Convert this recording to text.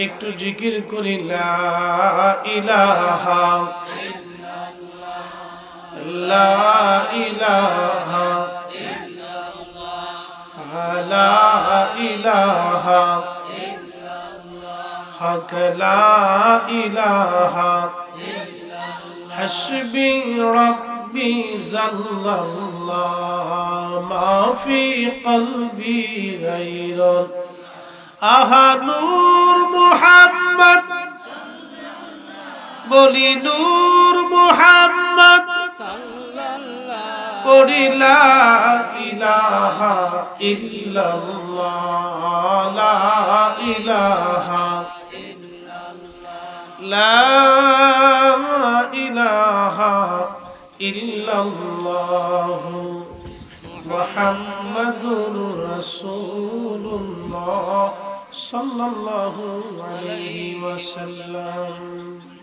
একটু জিকির করি লা ইলাহা লা ইলাহা লা ইলাহা হক লা ইলাহা হাসবি রব্বি জাল্লাল্লাহ মা ফি কলবি গায়রুন আহা নূর মুহাম্মদ বলি নূর মুহাম্মদ পড়ি লা ইলাহা ইল্লাল্লাহ লা ইলাহা লা ইলাহা ইল্লাল্লাহ মুহাম্মাদুর রাসূলুল্লাহ সাল্লাল্লাহু আলাইহি ওয়াসাল্লাম।